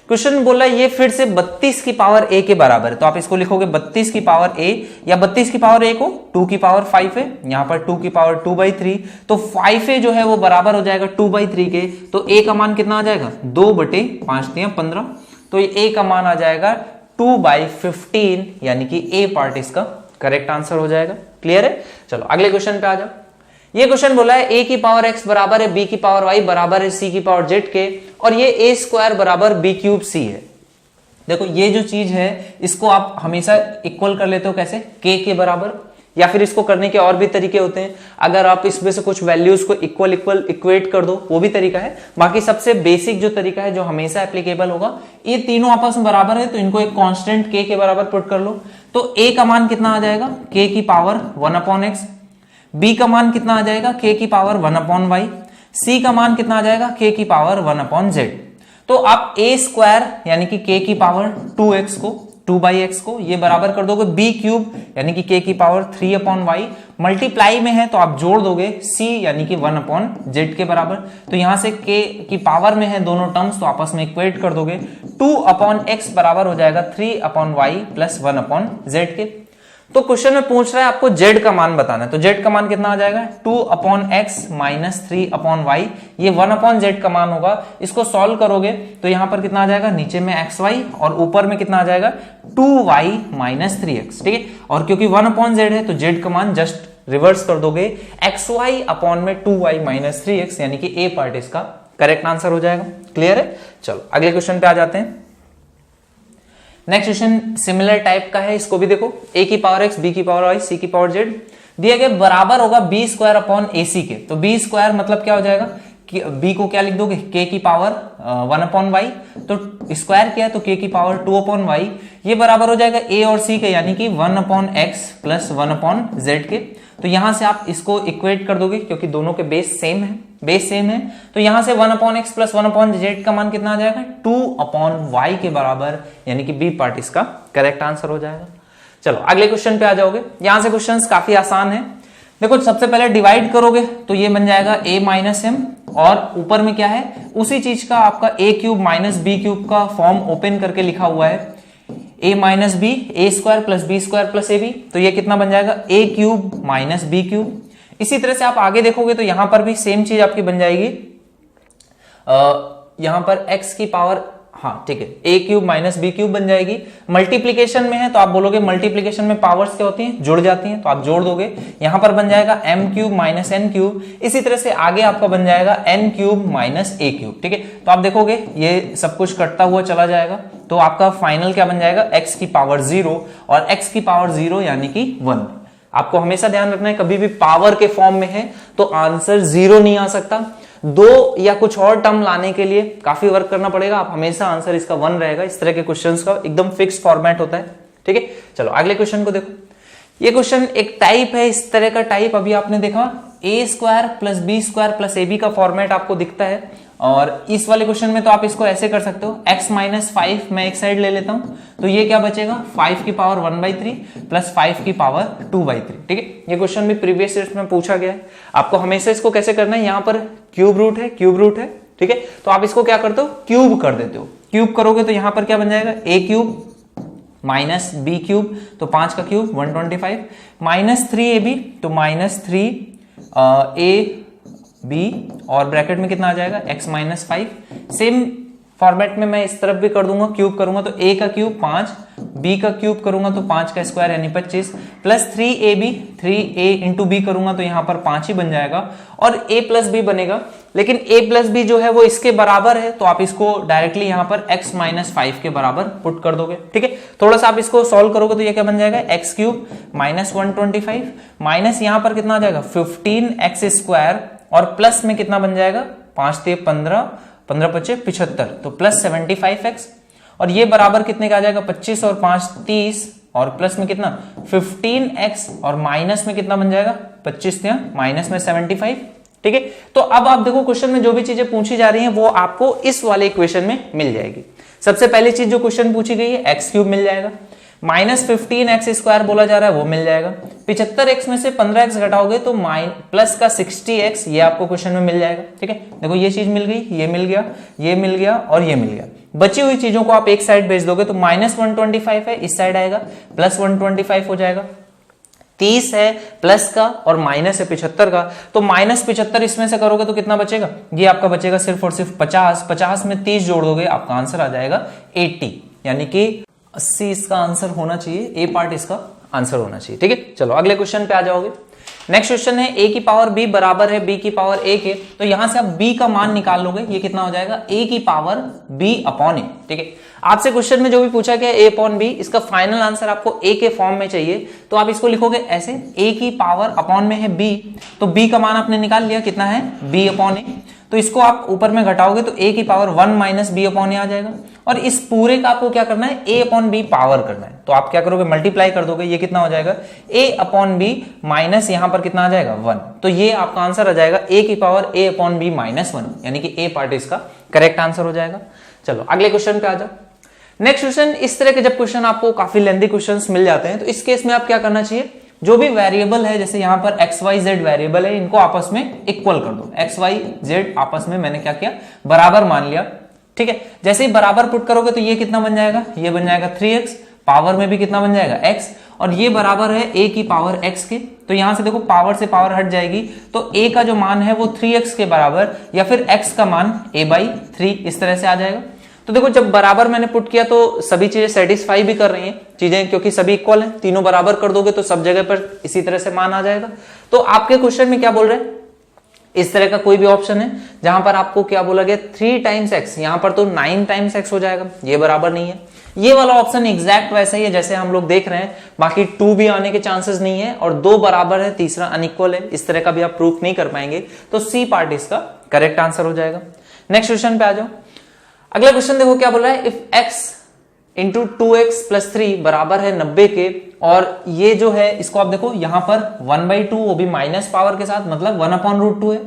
क्वेश्चन बोला ये फिर से 32 की पावर a के बराबर है, तो आप इसको लिखोगे 32 की पावर a, या 32 की पावर a को 2 की पावर 5 है, यहां पर 2 की पावर 2/3, तो 5a जो है वो बराबर हो जाएगा 2/3 के, तो a का मान कितना आ जाएगा, 2/5 15, तो a का मान आ जाएगा 2/15, यानी कि a पार्ट इसका करेक्ट आंसर हो जाएगा। क्लियर है, चलो अगले क्वेश्चन पे आ जाओ। ये क्वेश्चन बोला है a की पावर x बराबर है b की पावर y बराबर है c की पावर z के, और ये a स्क्वायर बराबर b क्यूब c है। देखो ये जो चीज है इसको आप हमेशा इक्वल कर लेते हो, कैसे, k के बराबर, या फिर इसको करने के और भी तरीके होते हैं, अगर आप इसमें से कुछ वैल्यूज को इक्वल इक्वेट कर दो वो भी तरीका है। बाकी सबसे बेसिक जो तरीका है जो हमेशा एप्लीकेबल होगा, ये तीनों आपस में बराबर है तो इनको एक कांस्टेंट k के बराबर पुट कर लो, तो a का मान कितना आ जाएगा, k की पावर 1/x, b का मान कितना आ जाएगा, k की पावर 1/y, c का मान कितना आ जाएगा, k की पावर 1/z। तो आप a स्क्वायर यानी कि k की पावर 2x को 2/x को ये बराबर कर दोगे b क्यूब यानी कि k की पावर 3/y, मल्टीप्लाई में है तो आप जोड़ दोगे c यानी कि 1/z के बराबर। तो यहां से k की पावर में है दोनों टर्म्स, तो आपस में इक्वेट कर दोगे, 2/x बराबर हो जाएगा 3/y प्लस 1/z के। तो क्वेश्चन में पूछ रहा है आपको z का मान बताना है, तो z का मान कितना आ जाएगा, 2/x माइनस 3/y, ये 1/z का मान होगा। इसको सॉल्व करोगे तो यहां पर कितना आ जाएगा, नीचे में xy और ऊपर में कितना आ जाएगा 2y माइनस 3x। ठीक है, और क्योंकि 1/z है तो z का मान जस्ट रिवर्स कर दोगे, xy अपॉन में 2y माइनस 3x, यानी कि a पार्ट इसका करेक्ट आंसर हो जाएगा। क्लियर है, चलो अगले क्वेश्चन पे आ जाते हैं। नेक्स्ट क्वेश्चन सिमिलर टाइप का है, इसको भी देखो, a की पावर x, b की पावर y, c की पावर z दिया गया, बराबर होगा b स्क्वायर अपॉन ac के। तो b स्क्वायर मतलब क्या हो जाएगा, बी को क्या लिख दोगे, के की पावर 1/y, तो स्क्वायर किया तो के की पावर 2/y, ये बराबर हो जाएगा ए और सी के, यानी कि 1/x प्लस 1/z के। तो यहां से आप इसको इक्वेट कर दोगे क्योंकि दोनों के बेस सेम है, तो यहां से 1/x प्लस 1/z का मान कितना आ जाएगा, 2/y के बराबर, यानी कि बी पार्ट इसका करेक्ट आंसर हो जाएगा। चलो अगले क्वेश्चन पे आ जाओगे। यहां से क्वेश्चंस काफी आसान है। देखो सबसे पहले डिवाइड करोगे तो ये बन जाएगा a माइनस एम, और ऊपर में क्या है, उसी चीज का आपका a cube minus b cube का फॉर्म ओपन करके लिखा हुआ है, a minus b, a square plus B square plus A b, तो ये कितना बन जाएगा, a cube minus b cube. इसी तरह से आप आगे देखोगे तो यहां पर भी सेम चीज आपकी बन जाएगी, यहां पर x की पावर, हाँ ठीक है, a cube minus b cube बन जाएगी। मल्टीप्लीकेशन में है तो आप बोलोगे मल्टीप्लीकेशन में पावर्स क्या होती हैं, जुड़ जाती हैं, तो आप जोड़ दोगे, यहां पर बन जाएगा m cube minus n cube. इसी तरह से आगे आपका बन जाएगा n cube minus a cube. ठीक है, तो आप देखोगे ये सब कुछ कटता हुआ चला जाएगा, तो आपका फाइनल क्या बन जाएगा, x की पावर 0, और x की पावर 0 यानी कि 1। आपको हमेशा ध्यान रखना है, कभी भी पावर के फॉर्म में है तो आंसर 0 नहीं आ सकता, 2 या कुछ और टर्म लाने के लिए काफी वर्क करना पड़ेगा। आप हमेशा आंसर इसका 1 रहेगा। इस तरह के क्वेश्चंस का एकदम फिक्स फॉर्मेट होता है। ठीक है, चलो अगले क्वेश्चन को देखो। ये क्वेश्चन एक टाइप है, इस तरह का टाइप अभी आपने देखा, A square plus B square plus A B का फॉर्मेट आपको दिखता है, और इस वाले क्वेश्चन में तो आप इसको ऐसे कर सकते हो, x माइनस 5 मैं एक साइड ले लेता हूं, तो ये क्या बचेगा, 5 की पावर 1/3 प्लस 5 की पावर 2/3। ठीक है, ये क्वेश्चन भी प्रीवियस ईयर में पूछा गया है। आपको हमेशा इसको कैसे करना है, यहाँ पर क्यूब रूट है, ठीक है, तो आप इसको क्या करते हो, क्यूब कर देते हो। क्यूब करोगे तो यहाँ पर क्या बन जाएगा, a cube minus b cube, तो 5 का क्यूब 125, माइनस 3ab, तो माइनस 3a b, और ब्रैकेट में कितना आ जाएगा, x माइनस 5। सेम फॉर्मेट में मैं इस तरफ भी कर दूंगा, क्यूब करूंगा तो a का क्यूब 5, b का क्यूब करूंगा तो 5 का स्क्वायर यानी 25, plus 3ab, 3a into B करूंगा तो यहां पर 5 ही बन जाएगा, और a प्लस b बनेगा, लेकिन a प्लस बी जो है वो इसके बराबर है, तो आप इसको डायरेक्टली यहां पर x माइनस 5 के बराबर पुट कर दोगे। ठीक है, थोड़ा सा आप इसको सॉल्व करोगे तो ये क्या बन जाएगा, x क्यूब माइनस 125, माइनस यहां पर कितना आ जाएगा 15x स्क्वायर, और प्लस में कितना बन जाएगा, 5 ते 15, 15 पचे 75, तो प्लस 75x, और ये बराबर कितने का आ जाएगा, 25 और 5 30, और प्लस में कितना 15x, और माइनस में कितना बन जाएगा, 25 माइनस में 75। ठीक है, तो अब आप देखो क्वेश्चन में जो भी चीजें पूछी जा रही हैं वो आपको इस वाले इक्वेशन में मिल जाएगी। सबसे पहली चीज जो क्वेश्चन पूछी गई है, एक्स क्यूब मिल जाएगा, माइनस 15x स्क्वायर बोला जा रहा है वो मिल जाएगा, 75x में से 15x घटाओगे तो प्लस का 60x, ये आपको क्वेश्चन में मिल जाएगा। ठीक है, देखो ये चीज मिल गई, ये मिल गया, ये मिल गया, और ये मिल गया। बची हुई चीजों को आप एक साइड भेज दोगे तो माइनस 125 है, इस साइड आएगा, प्लस 125 हो जाएगा, 30 है प्लस का, और माइनस है 75 का, तो माइनस 75 इसमें से करोगे तो कितना बचेगा, ये आपका बचेगा सिर्फ और सिर्फ 50, 50 में 30 जोड़ दोगे आपका आंसर आ जाएगा 80, यानी कि 80 इसका आंसर होना चाहिए, ए पार्ट इसका आंसर होना चाहिए। ठीक है, चलो अगले क्वेश्चन पे आ जाओगे। नेक्स्ट क्वेश्चन है, a की पावर b बराबर है b की पावर a के, तो यहां से आप b का मान निकाल लोगे, ये कितना हो जाएगा, a की पावर b अपॉन a। ठीक है, आपसे क्वेश्चन में जो भी पूछा गया a अपॉन b, इसका फाइनल आंसर आपको a के फॉर्म में चाहिए, तो आप इसको लिखोगे ऐसे, a की पावर अपॉन में है b, तो b का मान आपने निकाल लिया, कितना है b अपॉन a, तो इसको आप ऊपर में घटाओगे तो a की पावर 1 माइनस बी अपॉन ए आ जाएगा, और इस पूरे का आपको क्या करना है, a अपॉन बी पावर करना है, तो आप क्या करोगे, मल्टीप्लाई कर दोगे, ये कितना हो जाएगा, a अपॉन बी माइनस यहां पर कितना आ जाएगा 1, तो ये आपका आंसर आ जाएगा a की power a upon b minus 1, यानी कि a पार्ट इसका करेक्ट आंसर हो जाएगा। चलो अगले क्वेश्चन पे आ जाओ। नेक्स्ट क्वेश्चन, इस तरह के जब क्वेश्चन आपको काफी लेंथी क्वेश्चंस मिल जाते हैं तो इस केस में आप क्या करना चाहिए, जो भी वेरिएबल है, जैसे यहां पर एक्स वाई जेड वेरिएबल है, इनको आपस में इक्वल कर दो, एक्स वाई जेड आपस में मैंने क्या किया, बराबर मान लिया। ठीक है, जैसे ही बराबर पुट करोगे तो ये कितना बन जाएगा, ये बन जाएगा 3x, पावर में भी कितना बन जाएगा x, और ये बराबर है a की पावर x के, तो यहां से देखो पावर से पावर हट जाएगी, तो a का जो मान है वो 3x के बराबर, या फिर x का मान a/3 इस तरह से आ जाएगा। तो देखो जब बराबर मैंने पुट किया तो सभी चीजें सेटिस्फाई भी कर रही हैं चीजें, क्योंकि सभी इक्वल हैं, तीनों बराबर कर दोगे तो सब जगह पर इसी तरह से मान आ जाएगा। तो आपके क्वेश्चन में क्या बोल रहे हैं, इस तरह का कोई भी ऑप्शन है जहां पर आपको क्या बोला गया 3 टाइम्स x, यहां पर तो 9 टाइम्स x हो जाएगा, ये बराबर नहीं है। ये वाला ऑप्शन एग्जैक्ट वैसा ही है जैसे हम लोग देख रहे हैं, बाकी 2 भी आने के चांसेस नहीं है और 2 बराबर है, तीसरा अनइक्वल है, इस तरह का भी आप प्रूफ नहीं कर पाएंगे। तो सी पार्ट इसका करेक्ट आंसर हो जाएगा। नेक्स्ट क्वेश्चन पे आ जाओ। अगला क्वेश्चन देखो क्या बोल रहा है, if x into 2x plus 3 बराबर है 90 के, और ये जो है इसको आप देखो यहाँ पर 1/2 वो भी माइनस पावर के साथ, मतलब 1/√2 है,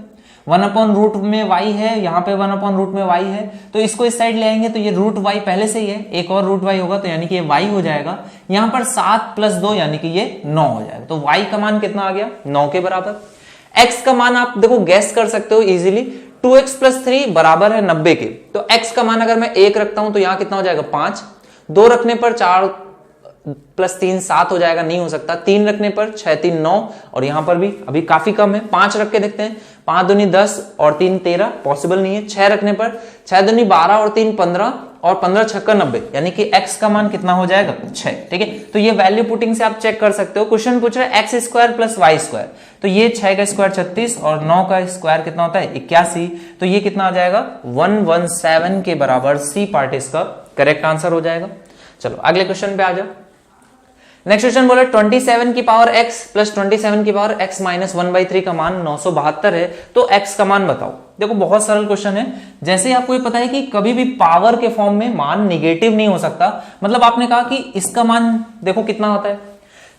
1/रूट में y है, यहाँ पे 1/रूट में y है, तो इसको इस साइड ले आएंगे तो ये रूट y पहले से ही है, एक और रूट y होगा तो यानी कि ये y हो जाएगा। यहाँ पर 7 + 2 यानी कि ये 9 हो जाएगा। तो y का मान कितना आ गया, 9 के बराबर। x का मान आप देखो गैस कर सकते हो इजीली, 2x + 3 बराबर है 90 के, तो x का मान अगर मैं 1 रखता हूं तो यहाँ कितना हो जाएगा 5, 2 रखने पर 4 + 3 7 हो जाएगा, नहीं हो सकता, 3 रखने पर 6 3 9, और यहां पर भी अभी काफी कम है, 5 रख के देखते हैं, 5 दूनी 10 और 3 13, पॉसिबल नहीं है। 6 रखने पर 6 दूनी 12 और 3 15 और 15 छक्का 90, यानी कि x का मान कितना हो जाएगा 6। ठीक है, तो ये वैल्यू पुटिंग से आप चेक कर सकते हो। क्वेश्चन पूछ रहा है x² + y², तो ये 6 का स्क्वायर 36 और 9 का स्क्वायर कितना होता है 81, तो ये कितना आ जाएगा 117 के बराबर। सी पार्ट इसका करेक्ट आंसर हो जाएगा। चलो अगले क्वेश्चन पे आ जाओ। नेक्स्ट क्वेश्चन बोला 27 की पावर x प्लस 27 की पावर x माइनस 1/3 का मान 972 है, तो x का मान बताओ। देखो बहुत सरल क्वेश्चन है, जैसे ही आपको ये पता है कि कभी भी पावर के फॉर्म में मान निगेटिव नहीं हो सकता, मतलब आपने कहा कि इसका मान देखो कितना होता है,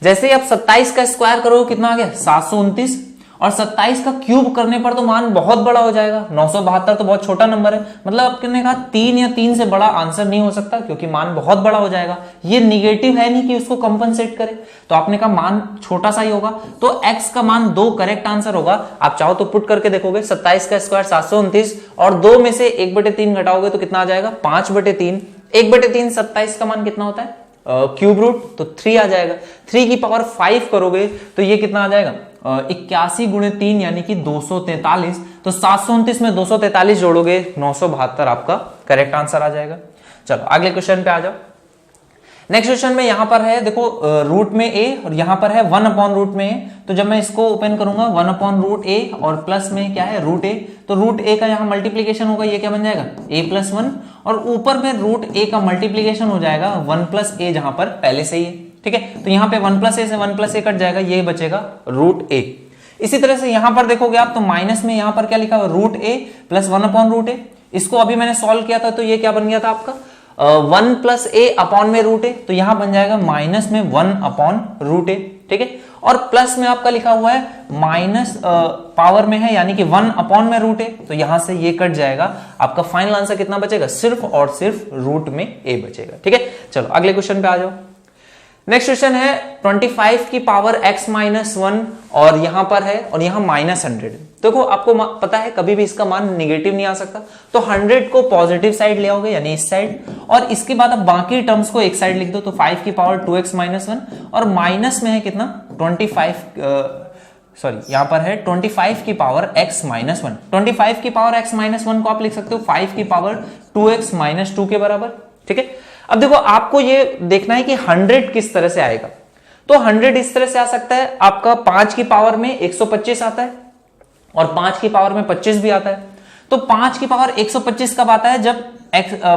जैसे ही आप 27 का स्क्वायर करो कितना आ गया 729, और 27 का क्यूब करने पर तो मान बहुत बड़ा हो जाएगा, 972 तो बहुत छोटा नंबर है, मतलब आपने कहा 3 या 3 से बड़ा आंसर नहीं हो सकता क्योंकि मान बहुत बड़ा हो जाएगा, ये निगेटिव है नहीं कि उसको कंपनसेट करे, तो आपने कहा मान छोटा सा ही होगा, तो x का मान 2 करेक्ट आंसर होगा। आप चाहो तो पुट करके देखोगे, 27 का स्क्वायर 729 और 2 में से 1/3 घटाओगे तो कितना आ जाएगा 5/3, 1/3 27 का मान कितना होता है क्यूब रूट, तो 3 आ जाएगा। 3 की पावर 5 करोगे तो ये कितना आ जाएगा 81 × 3 यानी कि 243, तो 729 में 243 जोड़ोगे 972 आपका करेक्ट आंसर आ जाएगा। चलो अगले क्वेश्चन पे आ जाओ। नेक्स्ट क्वेश्चन में यहां पर है देखो रूट में a और यहां पर है 1/रूट में a, तो जब मैं इसको ओपन करूंगा 1/√a और प्लस में क्या है रूट a, तो रूट a का यहां मल्टीप्लीकेशन होगा, ये क्या बन जाएगा a + 1, और ऊपर में रूट a का मल्टीप्लीकेशन हो जाएगा 1 + a जहां पर पहले से ही है। ठीक है, तो यहां पे 1 + a से 1 + a कट जाएगा, ये बचेगा रूट a। इसी तरह से यहां पर देखोगे आप तो माइनस में यहां पर क्या लिखा हुआ रूट a + 1/√a, इसको अभी मैंने सॉल्व किया था तो ये क्या बन गया था आपका 1 + a अपॉन में रूट a, तो यहां बन जाएगा माइनस में 1/√a। ठीक है, और प्लस में आपका लिखा हुआ है माइनस पावर में है यानी कि 1 अपॉन में रूट a, तो यहां से ये कट जाएगा, आपका फाइनल आंसर कितना बचेगा सिर्फ और सिर्फ रूट में a बचेगा। ठीक है, चलो अगले क्वेश्चन पे आ जाओ। नेक्स्ट क्वेश्चन है 25 की पावर x माइनस 1 और यहां पर है और यहां -100। देखो आपको पता है कभी भी इसका मान निगेटिव नहीं आ सकता, तो 100 को पॉजिटिव साइड ले आओगे यानी इस साइड, और इसके बाद अब बाकी टर्म्स को एक साइड लिख दो, तो 5 की पावर 2x माइनस 1 और माइनस में है कितना 25 यहां पर है 25 की पावर x माइनस 1। 25 की पावर x माइनस 1 को आप लिख सकते हो 5 की पावर 2x माइनस 2 के बराबर। ठीक है, अब देखो आपको ये देखना है कि 100 किस तरह से आएगा, तो 100 इस तरह से आ सकता है, आपका 5 की पावर में 125 आता है और 5 की पावर में 25 भी आता है, तो 5 की पावर 125 कब आता है जब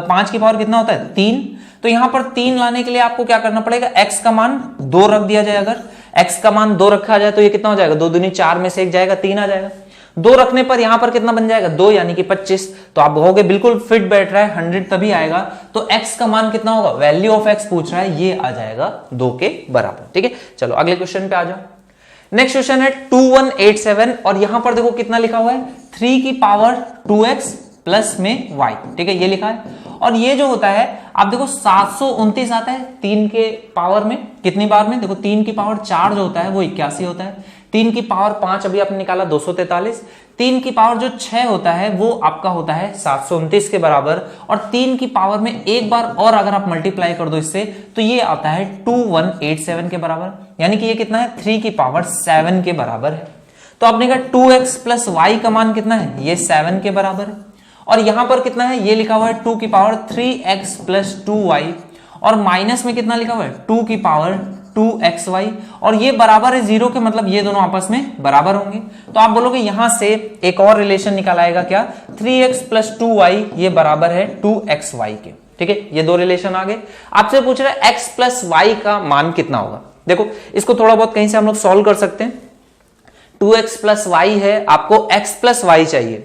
5 की पावर कितना होता है 3, तो यहां पर 3 लाने के लिए आपको क्या करना पड़ेगा x का मान 2 रख दिया जाए, अगर x का मान 2 रखा जाए तो ये कितना हो जाएगा 2 दूनी 4 में से 1 जाएगा 3 आ जाएगा, 2 रखने पर यहां पर कितना बन जाएगा 2 यानी कि 25, तो आप कहोगे बिल्कुल फिट बैठ रहा है 100 तभी आएगा, तो x का मान कितना होगा वैल्यू ऑफ x पूछ रहा है, ये आ जाएगा 2 के बराबर। ठीक है, चलो अगले क्वेश्चन पे आ जाओ। नेक्स्ट क्वेश्चन है 2187 और यहां पर देखो कितना लिखा हुआ है 3 की पावर 2x प्लस में y। ठीक है, ये लिखा है, और ये जो होता है आप देखो 729 आता है 3 के पावर में कितनी बार में, देखो 3 की पावर 4 जो होता है वो 81 होता है, 3 की पावर 5 अभी आपने निकाला 243, 3 की पावर जो 6 होता है वो आपका होता है 729 के बराबर, और 3 की पावर में एक बार और अगर आप मल्टीप्लाई कर दो इससे तो ये आता है 2187 के बराबर, यानी कि ये कितना है 3 की पावर 7 के बराबर है। तो आपने कहा 2x प्लस y का मान कितना है, ये 7 के बराबर है, और यहां पर कितना है ये लिखा हुआ है 2 की पावर 3x प्लस 2y, और माइनस में कितना लिखा हुआ है 2 की पावर 2xy, और ये बराबर है 0 के, मतलब ये दोनों आपस में बराबर होंगे, तो आप बोलोगे यहां से एक और रिलेशन निकाल आएगा क्या 3x प्लस 2y ये बराबर है 2xy के। ठीक है, ये दो रिलेशन आ गए। आपसे पूछ रहा है x प्लस वाई का मान कितना होगा। देखो इसको थोड़ा बहुत कहीं से हम लोग सॉल्व कर सकते हैं। 2x प्लस वाई है, आपको x प्लस वाई चाहिए,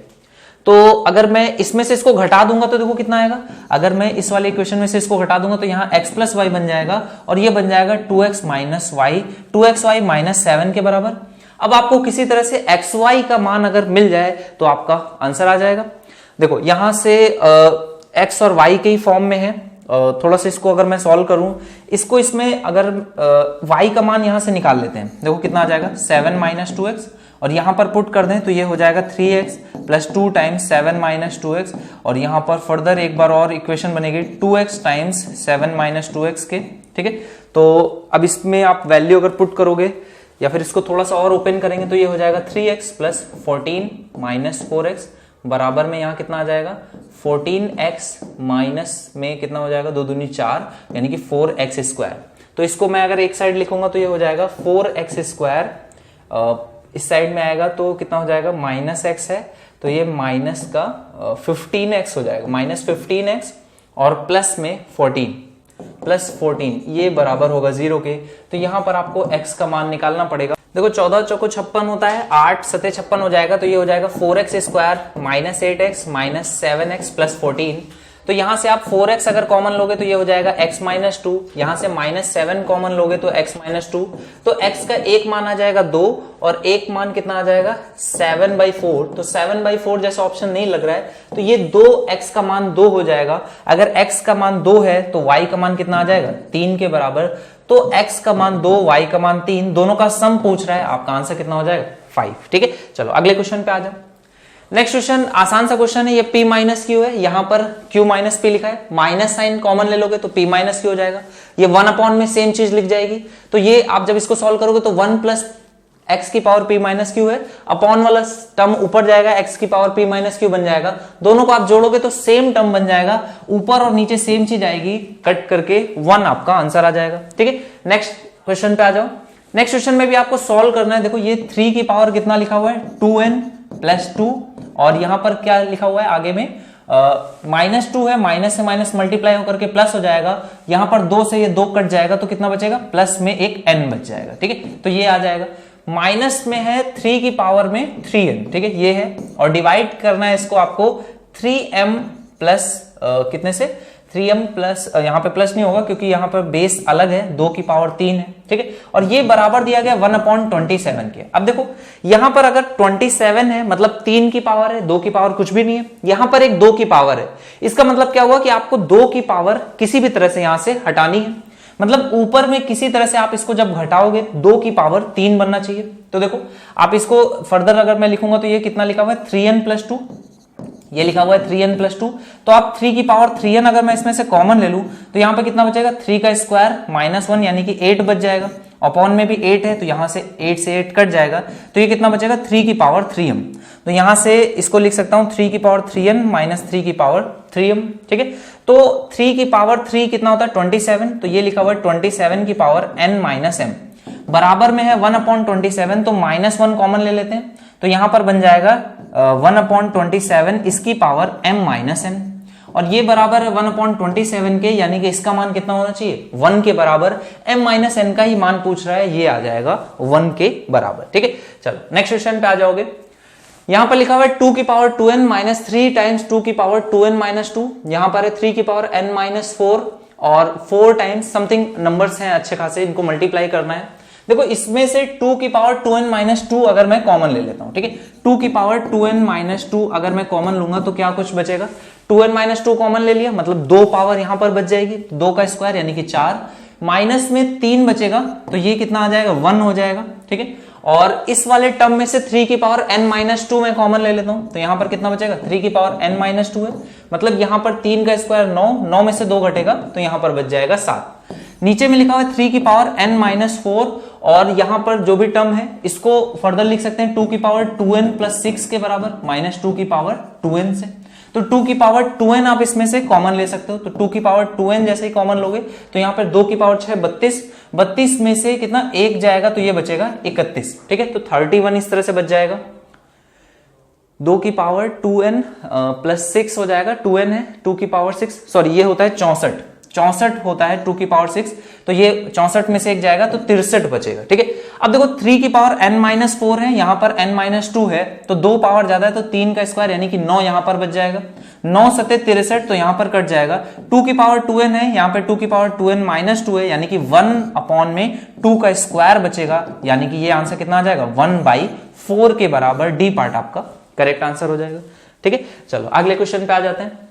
तो अगर मैं इसमें से इसको घटा दूंगा तो देखो कितना आएगा। अगर मैं इस वाले इक्वेशन में से इसको घटा दूंगा तो यहाँ x प्लस वाई बन जाएगा और ये बन जाएगा 2x minus Y, 2x Y minus 7 के बराबर। अब आपको किसी तरह से एक्स वाई का मान अगर मिल जाए तो आपका आंसर आ जाएगा। देखो यहां से एक्स और वाई के ही फॉर्म में है, थोड़ा सा इसको अगर मैं सॉल्व करूं, इसको इसमें अगर वाई का मान यहां से निकाल लेते हैं, देखो कितना आ जाएगा 7 माइनस 2x, और यहां पर पुट कर दें तो ये हो जाएगा 3x plus 2 times 7 minus 2x, और यहां पर फर्दर एक बार और इक्वेशन बनेगी 2x टाइम्स 7 माइनस 2x के। ठीक है, तो अब इसमें आप वैल्यू अगर पुट करोगे या फिर इसको थोड़ा सा और ओपन करेंगे तो ये हो जाएगा 3x प्लस 14 माइनस 4x बराबर में यहाँ कितना आ जाएगा 14x माइनस में कितना हो जाएगा 2 दूनी 4 यानी कि 4x स्क्वायर। तो इसको मैं अगर एक साइड लिखूंगा तो ये हो जाएगा 4x स्क्वायर, इस साइड में आएगा तो कितना हो जाएगा माइनस x है तो ये माइनस का 15x हो जाएगा, माइनस 15x और प्लस में 14 प्लस 14 ये बराबर होगा 0 के। तो यहां पर आपको x का मान निकालना पड़ेगा। देखो 14 चौको 56 होता है, 8 सते 56 हो जाएगा, तो ये हो जाएगा 4x square minus 8x minus 7x plus 14। तो यहां से आप 4x अगर कॉमन लोगे तो ये हो जाएगा x माइनस 2, यहां से माइनस 7 कॉमन लोगे तो x माइनस 2, तो x का एक मान आ जाएगा 2 और एक मान कितना आ जाएगा 7/4। तो 7/4 जैसा ऑप्शन नहीं लग रहा है तो ये 2x का मान 2 हो जाएगा। अगर x का मान 2 है तो y का मान कितना आ जाएगा 3 के बराबर। तो x का मान 2 y का मान 3, दोनों का सम पूछ रहा है, आपका आंसर कितना हो जाएगा 5। ठीक है, चलो अगले क्वेश्चन पे आ जाओ। नेक्स्ट क्वेश्चन आसान सा क्वेश्चन है, ये p माइनस क्यू है, यहाँ पर q माइनस पी लिखा है, माइनस साइन कॉमन ले लोगे तो p माइनस क्यू हो जाएगा, ये 1 अपॉन में सेम चीज लिख जाएगी। तो ये आप जब इसको सॉल्व करोगे तो 1 प्लस x की पावर p माइनस क्यू है, अपॉन वाला टर्म ऊपर जाएगा, x की पावर p माइनस क्यू बन जाएगा, दोनों को आप जोड़ोगे तो सेम टर्म बन जाएगा, ऊपर और नीचे सेम चीज आएगी, कट करके 1 आपका आंसर आ जाएगा। ठीक है, नेक्स्ट क्वेश्चन पे आ जाओ। नेक्स्ट क्वेश्चन में भी आपको सॉल्व करना है। देखो ये 3 की पावर कितना लिखा हुआ है 2n प्लस 2, और यहां पर क्या लिखा हुआ है आगे में माइनस 2 है, माइनस से माइनस मल्टीप्लाई होकर के प्लस हो जाएगा, यहां पर 2 से ये 2 कट जाएगा तो कितना बचेगा प्लस में एक n बच जाएगा। ठीक है, तो ये आ जाएगा, माइनस में है 3 की पावर में 3n। ठीक है, ये है, और डिवाइड करना है इसको आपको 3m प्लस कितने से 3m प्लस, यहाँ पे प्लस नहीं होगा क्योंकि यहाँ पर बेस अलग है, 2 की पावर 3 है। ठीक है, और ये बराबर दिया गया 1/27 के। अब देखो यहां पर अगर 27 है मतलब 3 की पावर है, 2 की पावर कुछ भी नहीं है, यहां पर एक 2 की पावर है, इसका मतलब क्या हुआ कि आपको 2 की पावर किसी भी तरह से यहां से हटानी है, मतलब ऊपर में किसी तरह से आप इसको जब घटाओगे 2 की पावर 3 बनना चाहिए। तो देखो आप इसको फर्दर अगर मैं लिखूंगा तो ये कितना लिखा हुआ है 3n प्लस 2, ये लिखा हुआ है 3n प्लस 2, तो आप 3 की पावर 3n अगर मैं इसमें से कॉमन ले लूं तो यहां पे कितना बचेगा 3 का स्क्वायर माइनस 1 यानी कि 8 बच जाएगा, अपॉन में भी 8 है तो यहां से 8 से 8 कट जाएगा, तो ये कितना बचेगा 3 की पावर 3m। तो यहां से इसको लिख सकता हूं 3 की पावर 3n माइनस 3 की पावर 3m। ठीक है, तो 3 की पावर 3 कितना होता है 27, तो ये लिखा हुआ है 27 की पावर n माइनस m बराबर में है 1/27, तो माइनस 1 कॉमन ले लेते हैं तो यहां पर बन जाएगा 1/27 इसकी पावर m माइनस n, और ये बराबर है 1/27 के, यानी कि इसका मान कितना होना चाहिए 1 के बराबर, m माइनस n का ही मान पूछ रहा है, ये आ जाएगा 1 के बराबर। ठीक है, चलो नेक्स्ट क्वेश्चन पे आ जाओगे। यहां पर लिखा हुआ है 2 की पावर 2n माइनस 3 टाइम्स 2 की पावर 2n माइनस 2, यहां पर है 3 की पावर n माइनस 4 और 4 टाइम्स समथिंग नंबर्स हैं अच्छे खासे, इनको मल्टीप्लाई करना है। देखो इसमें से 2 की पावर 2n माइनस 2 अगर मैं कॉमन ले लेता हूं, ठीक है, 2 की पावर 2n माइनस 2 अगर मैं कॉमन लूंगा तो क्या कुछ बचेगा, 2n माइनस 2 कॉमन ले लिया मतलब 2 पावर यहां पर बच जाएगी, 2 का स्क्वायर यानी कि 4, माइनस में 3 बचेगा तो ये कितना आ जाएगा 1 हो जाएगा। ठीक है, और इस वाले टर्म में से 3 की पावर n माइनस 2 मैं कॉमन ले लेता हूं तो यहां पर कितना बचेगा 3 की पावर n माइनस 2 है, मतलब यहां पर 3 का स्क्वायर 9, 9 में से 2 घटेगा तो यहां पर बच जाएगा 7। नीचे में लिखा हुआ है 3 की पावर n माइनस 4, और यहां पर जो भी टर्म है इसको फर्दर लिख सकते हैं 2 की पावर 2n प्लस 6 के बराबर, माइनस 2 की पावर 2n से, तो 2 की पावर 2n आप इसमें से कॉमन ले सकते हो, तो 2 की पावर 2n जैसे ही कॉमन लोगे तो यहाँ पर 2 की पावर 6 32, 32 में से कितना 1 जाएगा तो ये बचेगा 31। ठीक है, तो 31 इस तरह से बच जाएगा। 2 की पावर 2n प्लस 6 हो जाएगा, 2n है 2 की पावर 6, सॉरी ये होता है 64 होता है 2 की पावर 6, तो ये 64 में से एक जाएगा तो 63 बचेगा। ठीक है, अब देखो 3 की पावर n-4 है, यहां पर n-2 है, तो 2 पावर ज्यादा है तो 3 का स्क्वायर यानी कि 9 यहां पर बच जाएगा, 9 सत्ते 63 तो यहां पर कट जाएगा। 2 की पावर 2n है, यहां पे 2 की पावर 2n-2 है यानी कि 1 में 2 का स्क्वायर बचेगा, यानी कि ये आंसर कितना आ जाएगा 1/4 के बराबर। डी पार्ट आपका करेक्ट आंसर हो जाएगा। ठीक है, चलो अगले क्वेश्चन पे आ जाते हैं।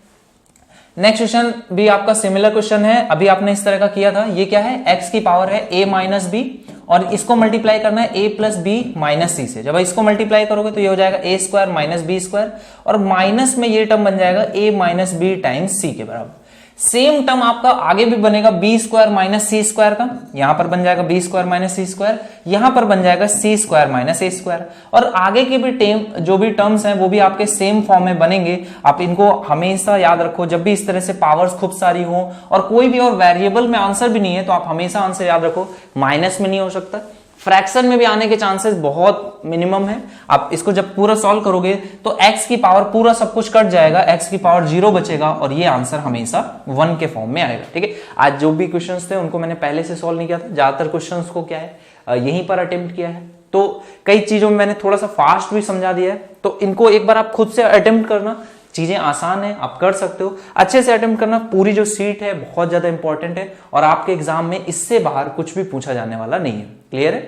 नेक्स्ट क्वेश्चन भी आपका सिमिलर क्वेश्चन है, अभी आपने इस तरह का किया था। ये क्या है, x की पावर है a माइनस बी और इसको मल्टीप्लाई करना है a प्लस बी माइनस सी से। जब इसको मल्टीप्लाई करोगे तो ये हो जाएगा a square minus b square और माइनस में ये टर्म बन जाएगा a minus b times c के बराबर। सेम टर्म आपका आगे भी बनेगा b square minus c square का, यहां पर बन जाएगा b square minus c square, यहां पर बन जाएगा c square minus a square, और आगे के भी जो भी टर्म्स हैं वो भी आपके सेम फॉर्म में बनेंगे। आप इनको हमेशा याद रखो, जब भी इस तरह से पावर्स खूब सारी हो और कोई भी और वेरिएबल में आंसर भी नहीं है तो आप हमेशा आंसर याद रखो माइनस में नहीं हो सकता, फ्रैक्शन में भी आने के चांसेस बहुत मिनिमम है। आप इसको जब पूरा सॉल्व करोगे तो x की पावर पूरा सब कुछ कट जाएगा, x की पावर 0 बचेगा और ये आंसर हमेशा 1 के फॉर्म में आएगा। ठीक है, आज जो भी क्वेश्चंस थे उनको मैंने पहले से सॉल्व नहीं किया था, ज्यादातर क्वेश्चंस को क्या है यहीं पर अटेम्प्ट किया है, तो कई चीजों में मैंने थोड़ा सा फास्ट भी समझा दिया है, तो इनको एक बार आप खुद से अटेम्प्ट करना, चीजें आसान है, आप कर सकते हो, अच्छे से अटेम्प्ट करना। पूरी जो सीट है बहुत ज्यादा इंपॉर्टेंट है और आपके एग्जाम में इससे बाहर कुछ भी पूछा जाने वाला नहीं है। क्लियर है?